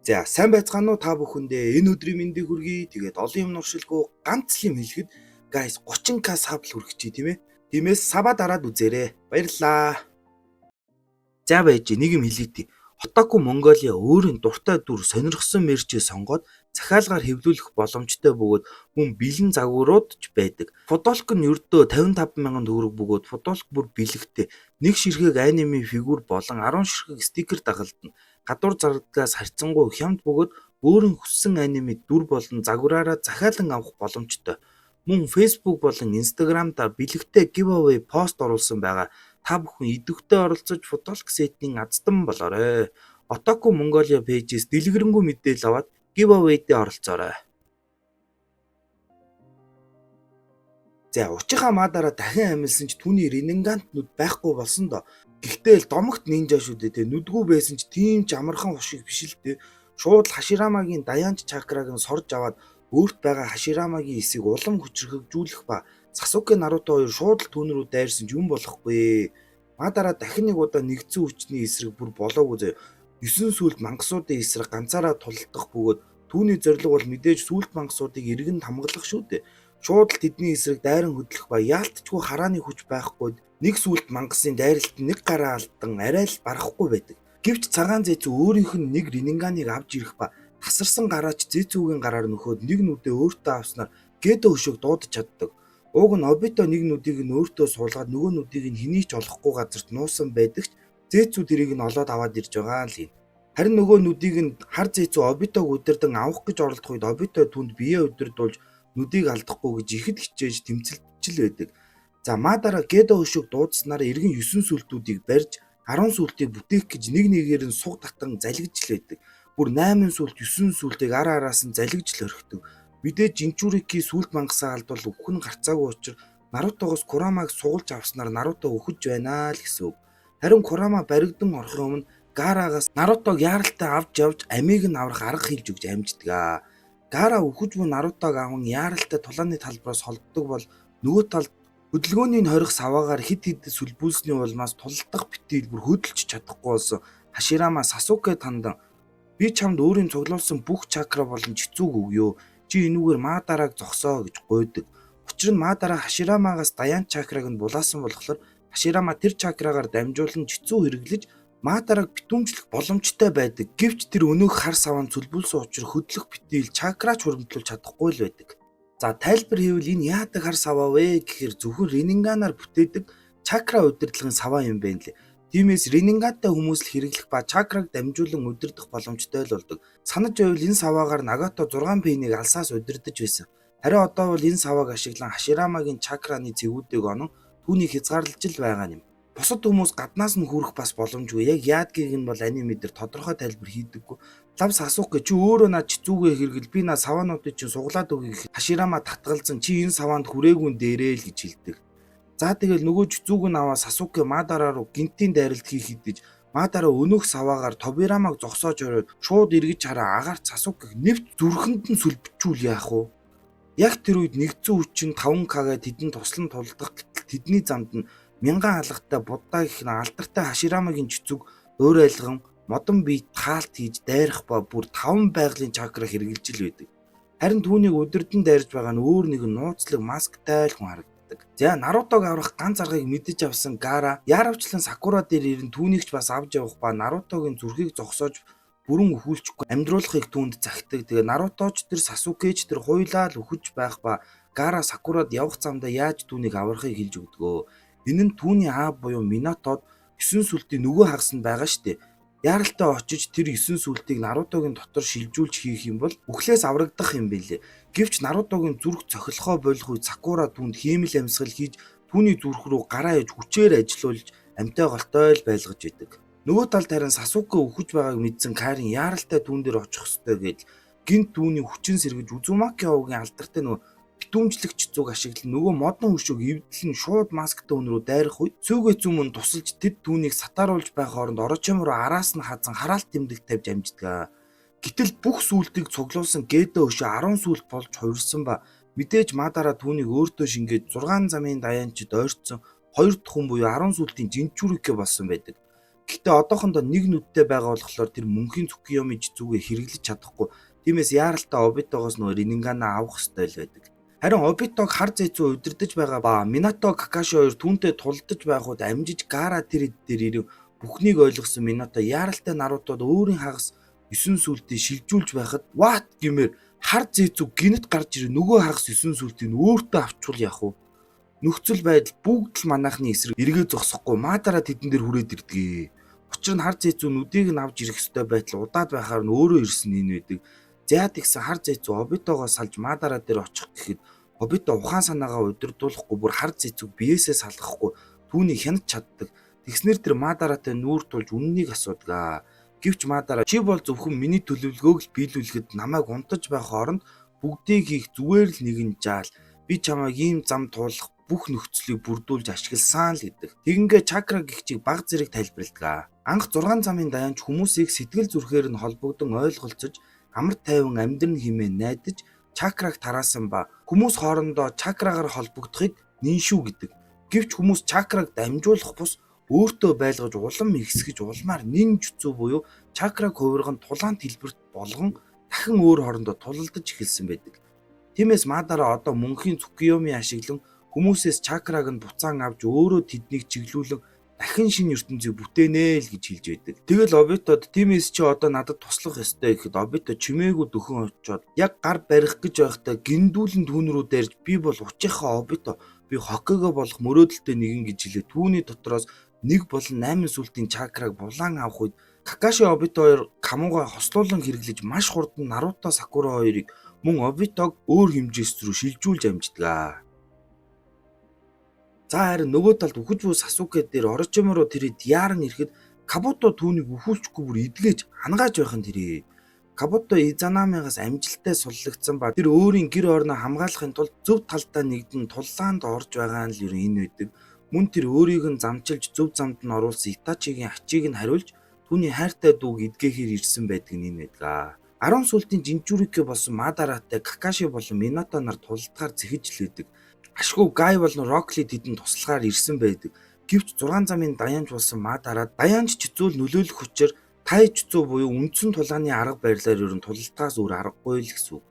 За сайн байцгаана уу та бүхэндээ энэ өдрийн мэндийг хүргэе. Тэгээд олон юм нуршилгүй ганц л юм хэлэхэд guys 30k саб л хүрэх чи тийм ээ. Тиймээс сабаа дараад үзээрэй. Баярлалаа. За байж нэг юм хэлээ. Otaku Mongolia өөрийн дуртай дүр сонирхсон мэржээ сонгоод захиалгаар хэвлүүлэх боломжтой бөгөөд хүн бэлэн загварууд ч байдаг. Фотолк нь ердөө 55,000 төгрөг бөгөөд фотолк бүр бэлэгтэй нэг ширхэг аниме фигур болон 10 ширхэг стикер дагалдана. Гадуур зардагаас харьцангуй хямд бөгөөд өөрийн хүссэн аниме дүр болон загвараараа захиалан авах боломжтой. Мөн Facebook болон Instagram-даа бэлэгтэй giveaway пост оруулсан байгаа. Та бүхэн идэвхтэй оролцож фотолк сетийн аздан болоорой. Otaku Mongolia пэйжээс дэлгэрэнгүй мэдээлэл аваад giveaway-д оролцоорой. За учийнхаа маадараа дахин амилсан ч түүний Rinnegan нүд байхгүй болсон доо. Гэхдээ л домогт нинжа шүү дээ. Нүдгүй байсан ч тийм ч амархан хушиг биш л дээ. Шууд Hashiramагийн Dayanch чакраг нь сорж аваад өөрт байгаа Hashiramагийн эсийг улам хүчрхэгжүүлэх ба Sasuke Naruto хоёр шууд л түүн рүү дайрсан ч юм болохгүй. Маадараа дахин нэг удаа нэгдсэн хүчний эсрэг бүр болоогүй зөө. 9 сүлд мангасуудын эсрэг ганцаараа тулдах бөгөөд түүний зорилго бол мэдээж сүлд мангасуудыг эргэн хамгаалах шүү дээ. Шууд л тэдний эсрэг дайран хөдлөх ба яалтчгүй харааны хүч байхгүй нэг сүлд мангасын дайралт нэг гараа алдан арай л барахгүй байдаг. Гэвч цагаан зэцүү өөрийнх нь нэг Rinnegan-ыг авч ирэх ба тасарсан гараач зэцүүгийн гараар нөхөөд нэг нүдээ өөртөө авснаар Gedo өшөөг дуудаж чаддаг. Уг нь Obito нэг нүдийг нь өөртөө суулгаад нөгөө нүдийг нь хэний ч олохгүй газарт нуусан байдаг ч зэцүү тэрийг нь олоод аваад ирж байгаа л юм. Харин нөгөө нүдийг нь хар зэцүү Obitог удирдан авах гэж оролдох үед Obito түнд биеэ удирдуулж нүдийг алдахгүй гэж ихэд хичээж тэмцэлтжил байдаг. За маадараа Gedo өшөөг дуудснараа эргэн 9 сүлтүүдийг барьж 10 сүлтийг бүтээх гэж нэг нэгээр нь суг татан залгиж л байдаг. Бүр 8 сүлт 9 сүлтийг ара араас нь залгиж л орхидог. Мэдээж Jinchuriki сүлт мангасаа алдвал өвх нь гарцаагүй учраас Нарутогоос Kuramаг сугалж авснаар Наруто өхөж байна л гэсэн үг. Харин Kurama баригдан орохын өмнө Gaaragаас Нарутог яаралтай авч явж амийг нь аврах арга хэлж өгч амждаг. Gaara өхөж буй Нарутог аван яаралтай тулааны талбараас холддог бол нөгөө талд хөдөлгөөний хорих саваагаар хид хид сүлбүүлсний улмаас тулдах битийл бүр хөдөлж чадахгүй болсон Hashirama Sasuke тандан би чамд өөрийн цуглуулсан бүх чакра болон чицүүг өгье. Чи энүүгээр Маадараг зогсоо гэж гуйдаг. Учир нь Маадараа Hashiramагаас Dayanch чакраг нь булаасан болохоор Hashirama тэр чакрагаар дамжуулан чицүү хэрэглэж Маадараг битүүмжлэх боломжтой байдаг. Гэвч тэр өнөөх хар саваанд сүлбүүлсэн учраас хөдлөх битийл чакрач хуримтлуулж чадахгүй л байдаг. За тайлбар хийвэл энэ яадаг хар саваа вэ гэхээр зөвхөн Rinnegan-аар бүтээдэг чакра удирдлагын саваа юм байна лээ. Тиймээс Rinnegan-тай хүмүүс л хэрэглэх ба чакраг дамжуулан удирдах боломжтой л болдог. Санаж байвал энэ саваагаар Nagato 6 пэйнийг алсаас удирдах байсан. Харин одоо бол энэ савааг ашиглан Hashiramагийн чакраны цэгүүдийг онон түүнийг хязгаарлаж л байгаа юм. Бусад хүмүүс гаднаас нь хүрэх бас боломжгүй. Яг яадгийг нь бол аниме дээр тодорхой тайлбар хийдэггүй. Лав Sasuke чи өөрөө над чицүүгээ хэрэгэл би над саваануудыг чинь суглаад өгье гэхэд Hashirama татгалзан чи энэ саваанд хүрээгүй дээрээ л гэж хэлдэг. За тэгэл нөгөө чицүүг нь аваа Sasuke Madara руу гинтийн дайралт хийх хэдэж Madara өнөөх саваагаар Tobiramаг зогсоож ороод шууд эргэж хараа агаарт Sasuke нэвт зүрхэнд нь сүлбчүүл яах вэ? Яг тэр үед нэгдсэн хүчин 5k-гээ тэдэнд туслан тулдах гэтэл тэдний замд нь мянган алгатай Будда гэх нь алдартай Hashiramагийн чицүүг өөр айлган модон бие таалт хийж дайрах ба бүр 5 байгалийн чакра хэрэгжилж л байдаг. Харин түүнийг удирдан дайрж байгаа нь өөр нэгэн нууцлаг масктай л хүн харагддаг. За Нарутог аврах ганц аргыг мэдэж авсан Gaara яаравчлан Sakura дээр ирэн түүнийг ч бас авч явах ба Нарутогийн зүрхийг зогсоож бүрэн өхүүлчихгүй амьдруулахыг түүнд захидаг. Тэгээ Наруточ тэр Sasuke-ч тэр хуйлаа л өхөж байх ба Gaara Sakurад явах замдаа яаж түүнийг аврахыг хэлж өгдгөө. Энэ нь түүний аав буюу Minatod 9 сүлтийн нөгөө хагас нь байгаа штэ. Яаралтай очиж тэр 9 сүлтийг Нарутогийн дотор шилжүүлж хийх юм бол үхлээс аврагдах юм билээ. Гэвч Нарутогийн зүрх цохилохоо болох үед Sakura түүнд хиймэл амьсгал хийж түүний зүрх рүү гараа ээж хүчээр ажилуулж амьтай голтой л байлгаж идэг. Нөгөө талд харин Sasuke өхөж байгааг мэдсэн Karin яаралтай түүн дээр очих ёстой гэж гинт түүний хүчин сэргэж Uzumaki овгийн алдартай нөгөө битүүмжлэх чицүүг ашиглан нөгөө модон хөшөөг эвдлэн шууд масктай хүн рүү дайрах үед Suigetsu мөн тусалж тэд түүнийг сатааруулж байх хооронд Orochimaru араас нь хазан хараалт тэмдэг тавьж амждаг. Гэтэл бүх сүултийг цуглуулсан Gedo өшөө 10 сүулт болж хувирсан ба мэдээж Madara түүнийг өөртөө шингээд 6 замын Dayanch-д ойртсон 2 дахь хүн буюу 10 сүултийн Jinchuriki болсон байдаг. Гэхдээ одоохондоо нэг нүдтэй байгаа болохоор тэр мөнхийн Цукиёми Жизүүгээ хэрэглэж чадахгүй. Тиймээс яаралтай Обитогоос нөгөө Ринингана авах ёстой л байдаг. Харин Обитог хар зэцүү удирдах байгаа ба Минато Какаши хоёр түүнтэй тулдаж байх үед амжиж Гара тэр дээр ирэв. Бүхнийг ойлгосон Минато яаралтай Нарутод өөрийн хагас 9 сүлтийг шилжүүлж байхад "What" гэмээр хар зэцүү гинт гарч ирээ. Нөгөө хагас 9 сүлтийг өөртөө авчвал яах вэ? Нөхцөл байдал бүгд л манайхны эсрэг эргээ зогсохгүй Мадараа тэдэн дээр хүрээд ирдэг. Учир нь хар зэцүү нүдийг нь авч ирэх ёстой байтал удаад байхаар нь өөрөө ирсэн энэ байдаг. Зяад ихсэн хар зэцүү Обитогоос салж Мадараа дээр очих гэхэд Обито ухаан санаагаа удирдуулахгүй бүр хар зэцүүг биеэсээ салгахгүй түүнийг хянаж чаддаг. Тэгснэр тэр Мадараатай нүүр тулж үннийг асуудаг. Гэвч Мадараа чи бол зөвхөн миний төлөвлөгөөг л биелүүлэхэд намайг унтаж байх хооронд бүгдийг хийх зүгээр л нэгэн жаал. Би чамайг ийм зам туулах бүх нөхцөлийг бүрдүүлж ашигласан л гэдэг. Тэгингээ чакра гихчийг баг зэрэг тайлбарладаг. Анх 6 замын даянч хүмүүсийг сэтгэл зүрхээр нь холбогдон ойлголцож амар тайван амьдрын хэмээн найдаж чакраг тараасан ба хүмүүс хоорондоо чакрагаар холбогдохыг ниншүү гэдэг. Гэвч хүмүүс чакраг дамжуулах бус өөртөө байлгаж улам ихсгэж улмаар нинжүцүү буюу чакраг хувирган тулаан хэлбэрт болгон дахин өөр хоорондоо тулалдаж эхэлсэн байдаг. Тиймээс Мадараа одоо мөнхийн Цукиёми ашиглан хүмүүсээс чакраг нь буцаан авч өөрөө тэднийг чиглүүлэн дахин шинэ ертөнцийг бүтээнэ л гэж хэлж байдаг. Тэгэл Обитод "Тиймээс чи одоо надад туслах ёстой" гэхэд Обито чимээгүй дөхөн очоод яг гар барих гэж байхдаа гиндүүлэн түүн рүү дайрж "Би бол учийнхаа Обито, би Хоккэго болох мөрөөдөлтэй нэгэн" гэж хэлээ. Түүний дотроос нэг болон 8 сүлтийн чакраг булаан авах үед Какаши Обито хоёр камууга хослуулан хэрэглэж маш хурдан Наруто Сакура хоёрыг мөн Обитог өөр хэмжээс рүү шилжүүлж амждаг. За харин нөгөө талд үхэж буй Сасуке дээр Орочиморо тэрийг яаран ирэхэд Кабуто түүнийг үхүүлчихгүй бүр эдгэж хангааж байх нь тэрий. Кабуто Изанамигаас амжилттай суллагдсан ба тэр өөрийн гэр орноо хамгаалахын тулд зөв талдаа нэгдэн туллаанд орж байгаа нь л энэ байдаг. Мөн тэр өөрийг нь замчилж зөв замд нь оруулсан Итачигийн ачийг нь хариулж түүний хайртай дүүг эдгэхээр ирсэн байдаг нь энэ байдаг. 10 сүлтийн Жинчурике болсон Мадараатай Какаши болон Минато нар тулдгаар зэхэж лээдэг. Ашгүй Гай болон Рокли тэдэнд туслахаар ирсэн байдаг. Гэвч 6 замын даянч болсон Мадараа даянч чицүүл нөлөөлөх хүчээр тайчцүү буюу үндсэн тулааны арга барилаар ерөн тулалтаас өөр аргагүй л гэсэн үг.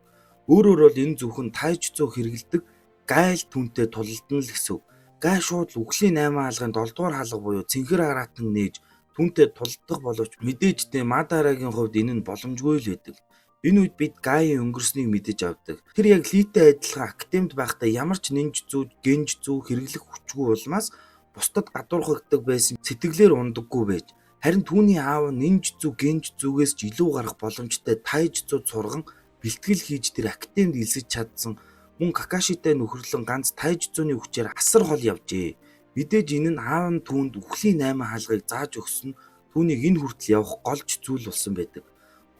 Өөрөөр бол энэ зөвхөн тайчцүү хэрэгэлдэг Гайл түнтэй тулалдана л гэсэн үг. Гай шууд үхлийн 8 хаалгын 7 дугаар хаалга буюу цэнхэр хараатан нээж түнтэй тулдах боловч мэдээжтэй Мадарагийн хувьд энэ нь боломжгүй л байдаг. Энэ үед бид Гаийн өнгөрснийг мэдэж авдаг. Тэр яг Литэй адилхан академид байхдаа ямар ч нинж зүү, генж зүү хэрэглэх хүчгүй улмаас бусдад гадуурхагддаг байсан сэтгэлээр ундаггүй байж харин түүний аав нинж зүү, генж зүүгээс ч илүү гарах боломжтой тайж зүүд сурган бэлтгэл хийж тэр академид элсэж чадсан мөн Какашитай нөхөрлөн ганц тайж зүүний хүчээр асар хол явжээ. Мэдээж энэ нь аав нь түүнд үхлийн 8 хаалгыг зааж өгсөн түүнийг энэ хүртэл явах голж зүйл болсон байдаг.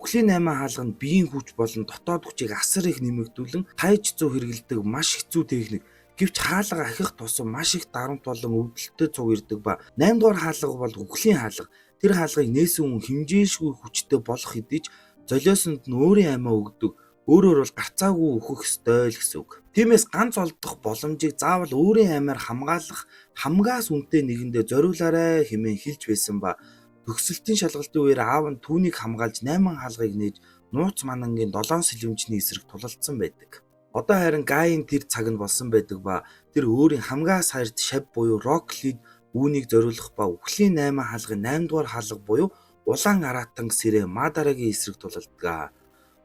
Үхлийн 8 хаалга нь биеийн хүч болон дотоод хүчийг асар их нэмэгдүүлэн тайж зүү хэрэгэлдэг маш хэцүү техник. Гэвч хаалга ахих тусам маш их дарамт болон өвдөлтөй цуг ирдэг ба 8 дугаар хаалга бол үхлийн хаалга. Тэр хаалгыг нээсэн хүн хэмжээшгүй хүчтэй болох хэдий ч золиосонд нь өөрийн амиа өгдөг. Өөрөөр бол гарцаагүй өөхөх ёстой л гэсэн үг. Тиймээс ганц олдох боломжийг заавал өөрийн амиар хамгаалах хамгаас үнэтэй нэгэндээ зориулаарай хэмээн хэлж байсан ба төгсөлтийн шалгалтын үеэр аав нь түүнийг хамгаалж 8 хаалгыг нээж нууц манангийн 7 сэлэмжний эсрэг тулалдсан байдаг. Одоо харин Гаийн тэр цаг нь болсон байдаг ба тэр өөрийн хамгаас хайрт шав буюу Роклид үүнийг зориулах ба үхлийн 8 хаалгын 8 дугаар хаалга буюу улаан аратан сэрэ Мадарагийн эсрэг тулалддаг.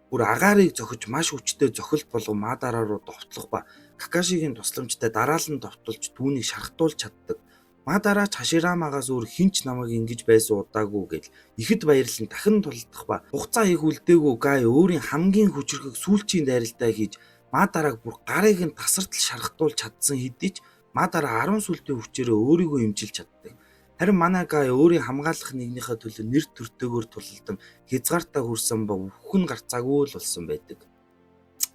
Бүр агаарыг зохиж маш хүчтэй зохилт болгон Мадараа руу довтлох ба Какашигийн тусламжтай дараалан довтолж түүнийг шархтуулж чаддаг. Мадараа Хаширамагаас өөр хинч намайг ингэж байсан удаагүй гэж ихэд баярлан дахин тулдах ба хугацаа их үлдээгүй Гай өөрийн хамгийн хүчрхэг сүүлчийн дайралтай хийж Мадарааг бүр гарыг нь тасартал шархтуулж чадсан хэдий ч Мадараа 10 сүлтийн хүчээрээ өөрийгөө эмчилж чаддаг. Харин манай Гай өөрийн хамгаалах нэгнийхээ төлөө нэр төртөөгөр тулалдан хязгаартаа хүрсэн ба үхэн гарцаагүй л болсон байдаг.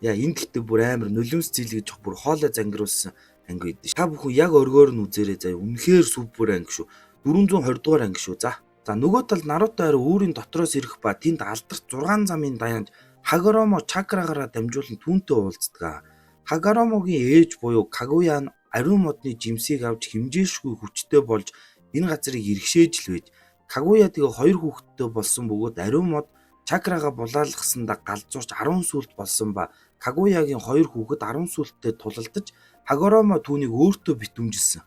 Яа энэ гэхдээ бүр амар нулимс зилгэж бүр хоолой зангируулсан анги байдсан. Та бүхэн яг оргоор нь үзээрэй заа. Үнэхээр супер анги шүү. 420 дугаар анги шүү. За нөгөө талд Наруто хараа өөрийн дотроос ирэх ба тэнд алдарт 6 замын даянч Хагаромо чакрагаараа дамжуулан түүнтэй уулздаг. Хагаромогийн ээж буюу Кагуя нь ариун модны жимсийг авч хэмжээшгүй хүчтэй болж энэ газрыг иргэшээж л байж Кагуя тэгээ 2 хүүхэдтэй болсон бөгөөд ариун мод чакрага булаалгасандаа галзуурч 10 сүлт болсон ба Кагуягийн 2 хүүхэд 10 сүлттэй тулалдаж Хагоромо түүнийг өөртөө битүүмжилсэн.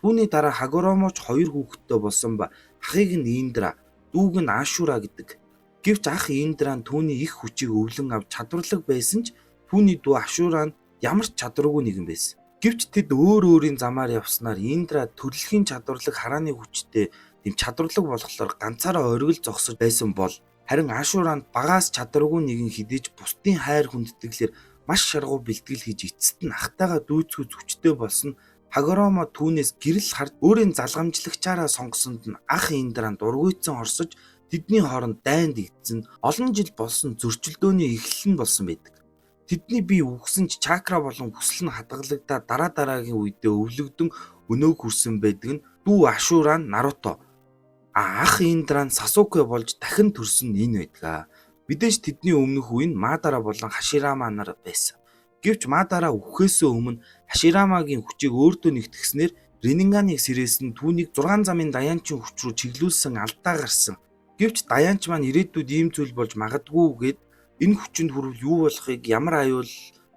Түүний дараа Хагоромоч 2 хүүхэдтэй болсон ба ахыг нь Индра, дүүг нь Ашура гэдэг. Гэвч ах Индра нь түүний их хүчийг өвлөн авч чадварлаг байсан ч түүний дүү Ашура нь ямар ч чадваргүй нэгэн байсан. Гэвч тэд өөр өөрийн замаар явснаар Индра төрөлхийн чадварлаг харааны хүчтэй тийм чадварлаг болохоор ганцаараа оргил зогсож байсан бол харин Ашура нь багаас чадваргүй нэгэн хідээж бусдын хайр хүндэтгэлээр маш шаргуу бэлтгэл хийж эцэст нь ахтайгаа дүүцгүүц хүчтэй болсон Хагоромо түүнээс гэрэл харж өөрийн залгамжлагчаараа сонгосонд нь ах Индранд ургуйцсан орсож тэдний хооронд дайнд игдсэн олон жил болсон зөрчилдөөний эхлэл нь болсон байдаг. Тэдний бие үхсэн ч чакра болон хүсэл нь хадгалагдаа дараа дараагийн үедээ өвлөгдөн өнөөг хүрсэн байдаг нь дүү Ашура нь Наруто. Ах Индра нь Сасуке болж дахин төрсөн нь энэ байдаг. Мэдээж тэдний өмнөх үе нь Мадара болон Хаширама нар байсан. Гэвч Мадара үхэхээс өмнө Хаширамагийн хүчийг өөртөө нэгтгэснээр Ренинганыг сэрээсэн түүнийг 6 замын Даянчийн хүч рүү чиглүүлсэн алдаа гарсан. Гэвч Даянч маань ирээдүйд ийм зүйл болж магадгүй гэд энэ хүчинд хүрвэл юу болохыг ямар аюул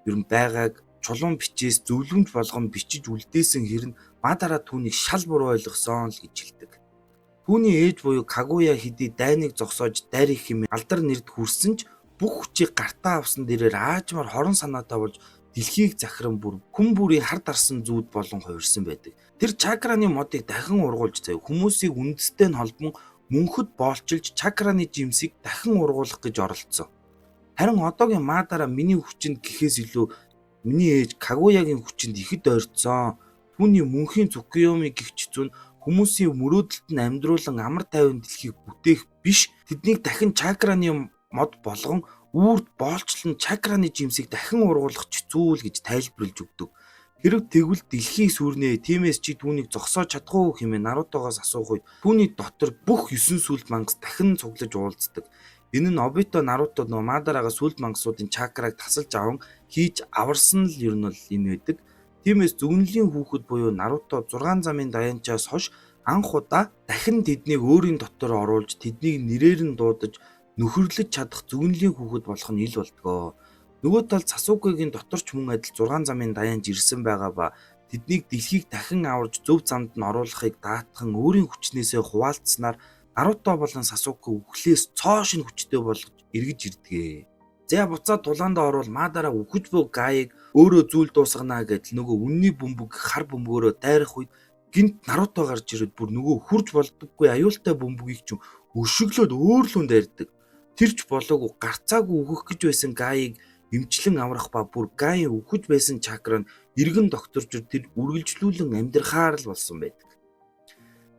ер нь байгааг чулуун бичээс зөвлөмж болгон бичиж үлдээсэн хэрн Мадара түүнийг шал буруу ойлгосон л гэж хэлдэг. Түүний ээж буюу Кагуя хэдий дайныг зогсоож дайрах хэмээн алдар нэрд хүрсэн ч бүх хүчийг гартаа авсан дээрээр аажмаар хорон санаатай болж дэлхийг захиран бүр хүн бүрийн хар дарсан зүуд болон хувирсан байдаг. Тэр чакраны модыг дахин ургуулж заяа хүмүүсийг үндэстэй нь холбон мөнхөд боолчилж чакраны жимсийг дахин ургуулах гэж оролцсон. Харин одоогийн Мадара миний хүчинд гэхээс илүү миний ээж Кагуягийн хүчинд ихэд ойртсон. Түүний мөнхийн Цукиёми гихч зүүн хүмүүсийн мөрөөдөлд нь амьдруулан амар тайван дэлхийг бүтээх биш тэднийг дахин чакраны мод болгон үрд боолчлон чакраны жимсийг дахин ургуулах зүйл гэж тайлбарлаж өгдөг. Хэрэг тэгвэл дэлхийг сүрнэ тиймээс чи түүнийг зогсоож чадахгүй хэмээн Нарутогоос асуух үед түүний дотор бүх 9 сүлд мангас дахин цуглаж уулздаг. Энэ нь Обито Наруто нөө Мадарагаас сүлд мангасуудын чакраг тасалж аван хийж аварсан л ер нь л энэ байдаг. Тиймээс зөвнөлийн хүүхэд буюу Наруто 6 замын Даянчаас хойш анх удаа дахин тэднийг өөрийн дотор оруулж тэднийг нэрээр нь дуудаж нөхөрлөж чадах зөвнөлийн хүүхэд болох нь ил болдгоо. Нөгөө талд Сасукегийн доторч мөн адил 6 замын Даянч ирсэн байгаа ба тэднийг дэлхийг дахин аварж зөв замд нь оруулахыг даатхан өөрийн хүчнээсээ хуваалцснаар Наруто болон Сасуке үхлээс цоо шин хүчтэй болгож эргэж ирдэгэ. За буцаад тулаандаа орвол Мадара үхэж буй Гаийг өөрөө зүйл дуусгана гэдэл нөгөө үнний бөмбөг хар бөмбөгөөрөө дайрах үед гинт Наруто гарч ирээд бүр нөгөө хурж болдоггүй аюултай бөмбөгийг ч өшөглөөд өөрлөнд дайрдаг. Тэрч болоогүй гарцаагүй үхэх гэж байсан Гаийг эмчлэн аврах ба бүр Гаийн үхэж байсан чакра нь эргэн докторчуд тэр үргэлжлүүлэн амьдрахаар л болсон байдаг.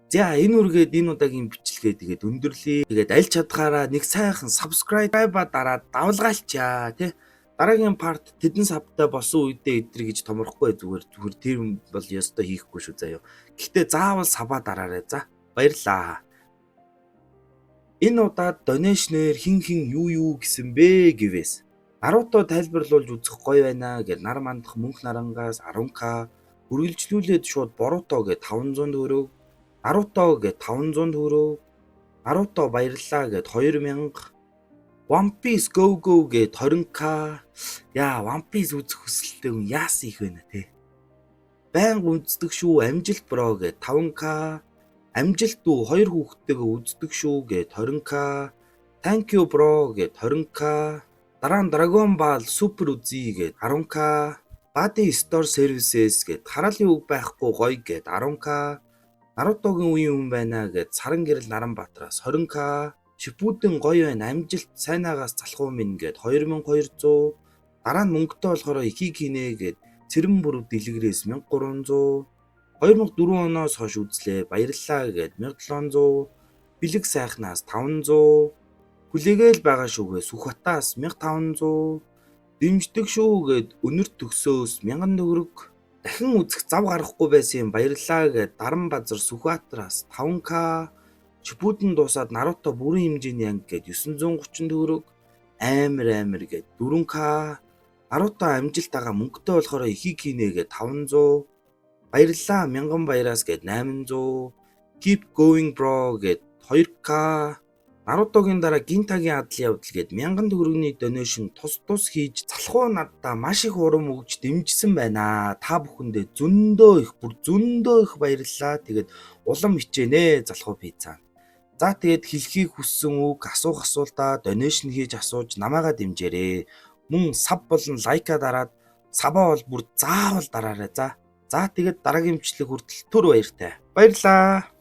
За энэ үргээд энэ удаагийн бичлэгээ тэгээд өндөрлөе. Тэгээд аль чадхаараа нэг сайхан subscribe ба дараад давлгаалчаа тий. Дараагийн part тэдэн савтай болсон үедээ эдэр гэж томрохгүй зүгээр тэр бол ёстой хийхгүй шүү заяа. Гэхдээ заавал саваа дараарай за. Баярлаа. Энэ удаад donation-ээр хин юу гэсэн бэ гэвээс. Наруто тайлбарлуулж үзэх гоё байна гэж нар мандах мөнх нарангаас 10k үргэлжлүүлээд шууд Боруто гэж 500 төгрөг, Наруто гэж 500 төгрөг, Наруто баярлаа гэж 2000, One Piece Go гэж 20k. Яа, One Piece үзэх хүсэлтэй хүн яасан их байна те. Байнга үздэг шүү амжилт бро гэж 5k, амжилт дүү 2 хүүхэдтэйгээ үздэг шүү гэж 20k, Thank you bro гэж 20k. Дараа нь Dragon Ball Super үзье гэд 10k, Body Store Services гэд хараалын үг байхгүй гоё гэд 10k, Нарутогийн үеийн хүн байна гэд Саран гэрэл Наранбаатараас 20k, Shippuden гоё байна амжилт сайнаагаас залхуу минь гэд 2200, дараа нь мөнгөтэй болохоор ихийг хийнэ гэд Цэрэн бүрэг дэлгэрээс 1300, 2004 оноос хойш үзлээ баярлалаа гэд 1700, бэлэг сайхнаас 500, хүлээгээл байгаа шүүгээ Сүхбатаас 1500, дэмждэг шүүгээд өнөрт төгсөөс 1000 төгрөг, дахин үзэх зав гарахгүй байсан юм баярлалаа гэд Даранбазар Сүхбаатараас 5k, Shippuden дуусаад Наруто бүрийн хэмжээний анги гэд 930 төгрөг, амар гэд 4k, Наруто амжилт байгаа мөнгөтэй болохоор ихийг хийнэ гэд 500, баярлалаа мянган баяраас гэд 800, Keep going bro гэд 2К Нарутогийн дараа Гинтагийн адлын явдал гээд 1000 төгрөгийн донешн тус хийж залхуу надаа маш их урам өгч дэмжсэн байна. Та бүхэндээ зөндөө их баярлалаа. Тэгээд улам хичээнэ залхуу пиццаа. За тэгээд хэлхийг хүссэн үг, асуух асуултаа донешн хийж асууж намайгаа дэмжээрэй. Мөн саб болон лайка дараад сабаа бол бүр заавал дараарай. За тэгээд дараагийн бичлэг хүртэл түр баяртай. Баярлалаа.